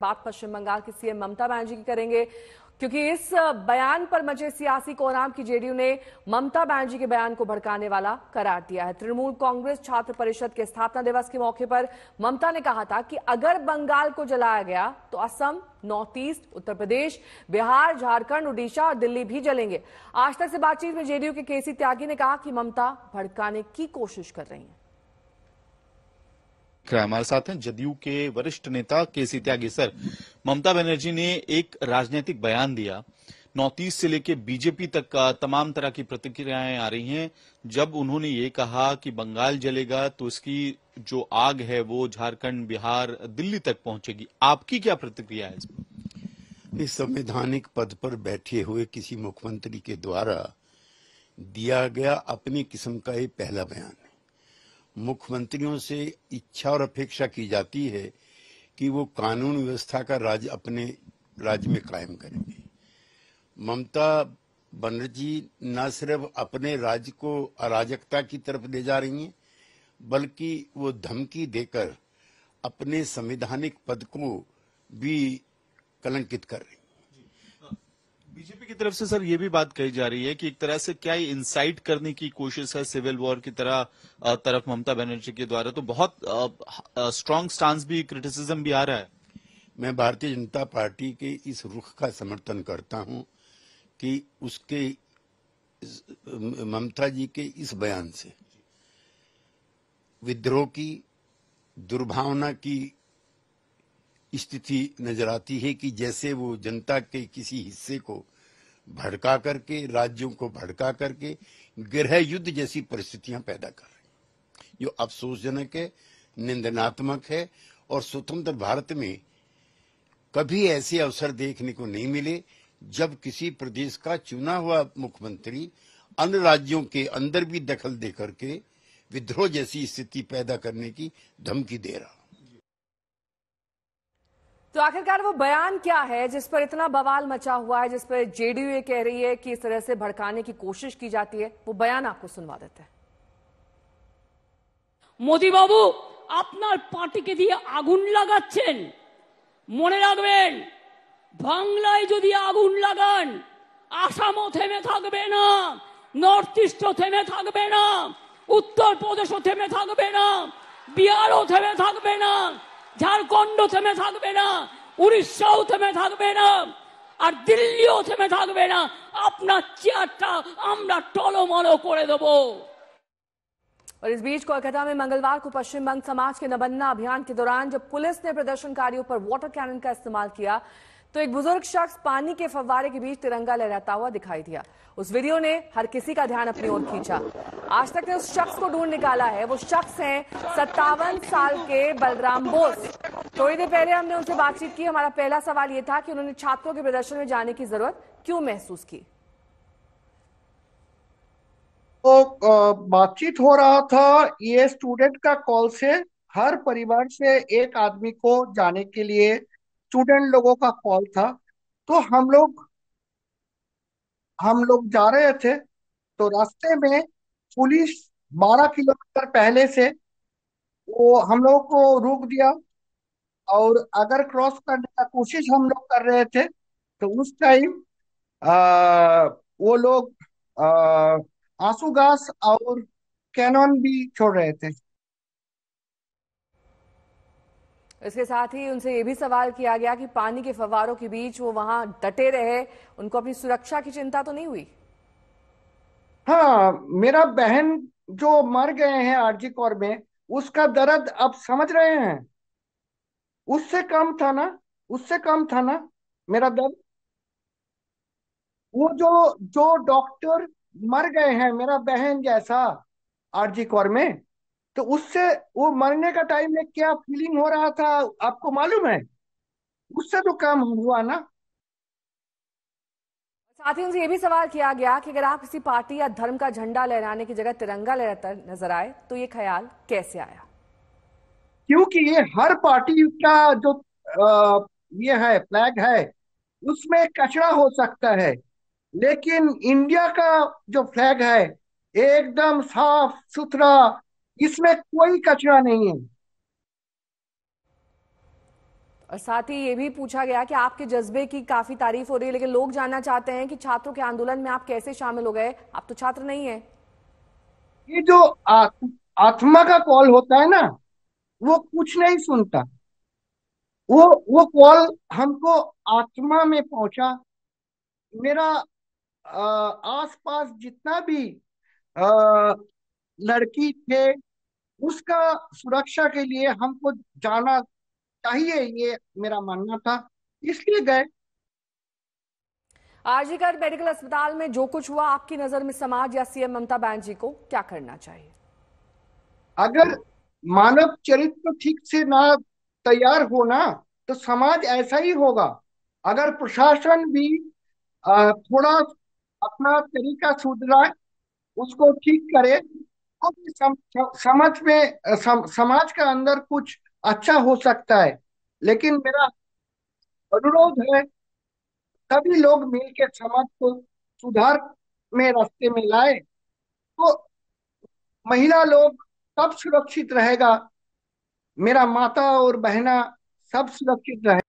बात पश्चिम बंगाल की सीएम ममता बनर्जी की करेंगे, क्योंकि इस बयान पर मचे सियासी कोहराम की जेडीयू ने ममता बनर्जी के बयान को भड़काने वाला करार दिया है। तृणमूल कांग्रेस छात्र परिषद के स्थापना दिवस के मौके पर ममता ने कहा था कि अगर बंगाल को जलाया गया तो असम, नॉर्थ ईस्ट, उत्तर प्रदेश, बिहार, झारखंड, उड़ीसा और दिल्ली भी जलेंगे। आज तक से बातचीत में जेडीयू के केसी त्यागी ने कहा कि ममता भड़काने की कोशिश कर रही है। हमारे साथ हैं जदयू के वरिष्ठ नेता केसी त्यागी। सर, ममता बनर्जी ने एक राजनीतिक बयान दिया, नॉर्थ ईस्ट से लेकर बीजेपी तक का तमाम तरह की प्रतिक्रियाएं आ रही हैं। जब उन्होंने ये कहा कि बंगाल जलेगा तो इसकी जो आग है वो झारखंड, बिहार, दिल्ली तक पहुंचेगी, आपकी क्या प्रतिक्रिया है इसमें? इस संवैधानिक पद पर बैठे हुए किसी मुख्यमंत्री के द्वारा दिया गया अपनी किस्म का ये पहला बयान है। मुख्यमंत्रियों से इच्छा और अपेक्षा की जाती है कि वो कानून व्यवस्था का राज अपने राज्य में कायम करेंगे। ममता बनर्जी न सिर्फ अपने राज्य को अराजकता की तरफ ले जा रही हैं, बल्कि वो धमकी देकर अपने संवैधानिक पद को भी कलंकित कर रही हैं। बीजेपी की तरफ से सर ये भी बात कही जा रही है कि एक तरह से क्या ये इंसाइट करने की कोशिश है सिविल वॉर की तरफ ममता बनर्जी के द्वारा, तो बहुत स्ट्रांग स्टांस भी, क्रिटिसिज्म भी आ रहा है। मैं भारतीय जनता पार्टी के इस रुख का समर्थन करता हूं कि उसके ममता जी के इस बयान से विद्रोह की, दुर्भावना की स्थिति नजर आती है कि जैसे वो जनता के किसी हिस्से को भड़का करके, राज्यों को भड़का करके गृह युद्ध जैसी परिस्थितियां पैदा कर रही हैं, जो अफसोसजनक है, निंदनात्मक है। और स्वतंत्र भारत में कभी ऐसे अवसर देखने को नहीं मिले जब किसी प्रदेश का चुना हुआ मुख्यमंत्री अन्य राज्यों के अंदर भी दखल दे करके विद्रोह जैसी स्थिति पैदा करने की धमकी दे रहा। तो आखिरकार वो बयान क्या है जिस पर इतना बवाल मचा हुआ है, जिस पर जेडीयू ये कह रही है कि इस तरह से भड़काने की कोशिश की जाती है? वो बयान आपको सुनवा देते हैं। মোদি বাবু, আপনার পার্টিকে দিয়ে আগুন লাগাচ্ছেন, মনে রাখবেন বাংলায় যদি আগুন লাগান আসামও থেমে থাকবে না, নর্থ ইস্টও থেমে থাকবে না, উত্তর প্রদেশও থেমে থাকবে না, বিহারও থেমে থাকবে না, ঝাড়খণ্ড থেমে থাকবে না, উড়িষ্যাও থেমে থাকবে না, আর দিল্লিও থেমে থাকবে না। আপনার চেয়ারটা আমরা টলমল করে দেব। और इस बीच कोलकाता में मंगलवार को पश्चिम बंग समाज के नबन्ना अभियान के दौरान जब पुलिस ने प्रदर्शनकारियों पर वाटर कैनन का इस्तेमाल किया तो एक बुजुर्ग शख्स पानी के फव्वारे के बीच तिरंगा लहराता हुआ दिखाई दिया। उस वीडियो ने हर किसी का ध्यान अपनी ओर खींचा। आज तक ने उस शख्स को ढूंढ निकाला है। वो शख्स हैं 57 साल के बलराम बोस। थोड़ी देर पहले हमने उनसे बातचीत की। हमारा पहला सवाल ये था कि उन्होंने छात्रों के प्रदर्शन में जाने की जरूरत क्यों महसूस की। तो बातचीत हो रहा था, ये स्टूडेंट का कॉल से हर परिवार से एक आदमी को जाने के लिए स्टूडेंट लोगों का कॉल था। तो हम लोग जा रहे थे तो रास्ते में पुलिस 12 किलोमीटर पहले से वो हम लोग को रोक दिया और अगर क्रॉस करने का कोशिश हम लोग कर रहे थे तो उस टाइम वो लोग आंसू गैस और कैनन भी छोड़ रहे थे। इसके साथ ही उनसे ये भी सवाल किया गया कि पानी के फव्वारों के बीच वो वहां डटे रहे, उनको अपनी सुरक्षा की चिंता तो नहीं हुई? हाँ, मेरा बहन जो मर गए हैं आरजी कौर में, उसका दर्द अब समझ रहे हैं। उससे कम था ना मेरा दर्द। वो जो डॉक्टर मर गए हैं मेरा बहन जैसा आरजी कौर में, तो उससे वो मरने का टाइम में क्या फीलिंग हो रहा था आपको मालूम है? उससे तो कम हुआ ना। साथ ही उनसे ये भी सवाल किया गया कि अगर आप किसी पार्टी या धर्म का झंडा लहराने की जगह तिरंगा लहराता नजर आए तो ये ख्याल कैसे आया? क्योंकि ये हर पार्टी का जो ये है फ्लैग है, उसमें कचरा हो सकता है, लेकिन इंडिया का जो फ्लैग है एकदम साफ सुथरा, इसमें कोई कचरा नहीं है। और साथ ही ये भी पूछा गया कि आपके जज्बे की काफी तारीफ हो रही है, लेकिन लोग जानना चाहते हैं कि छात्रों के आंदोलन में आप कैसे शामिल हो गए? आप तो छात्र नहीं है। ये जो आत्मा का कॉल होता है ना, वो कुछ नहीं सुनता। वो कॉल हमको आत्मा में पहुंचा। मेरा आसपास जितना भी आ, लड़की थे, उसका सुरक्षा के लिए हमको जाना चाहिए, ये मेरा मानना था, इसलिए गए। आरजीकर मेडिकल अस्पताल में जो कुछ हुआ, आपकी नजर में समाज या सीएम ममता बनर्जी को क्या करना चाहिए? अगर मानव चरित्र ठीक से ना तैयार हो ना, तो समाज ऐसा ही होगा। अगर प्रशासन भी थोड़ा अपना तरीका सुधराए, उसको ठीक करे, तो भी समझ में समाज के अंदर कुछ अच्छा हो सकता है। लेकिन मेरा अनुरोध है, सभी लोग मिलकर समाज को सुधार में रास्ते में लाए, तो महिला लोग सब सुरक्षित रहेगा, मेरा माता और बहना सब सुरक्षित रहे।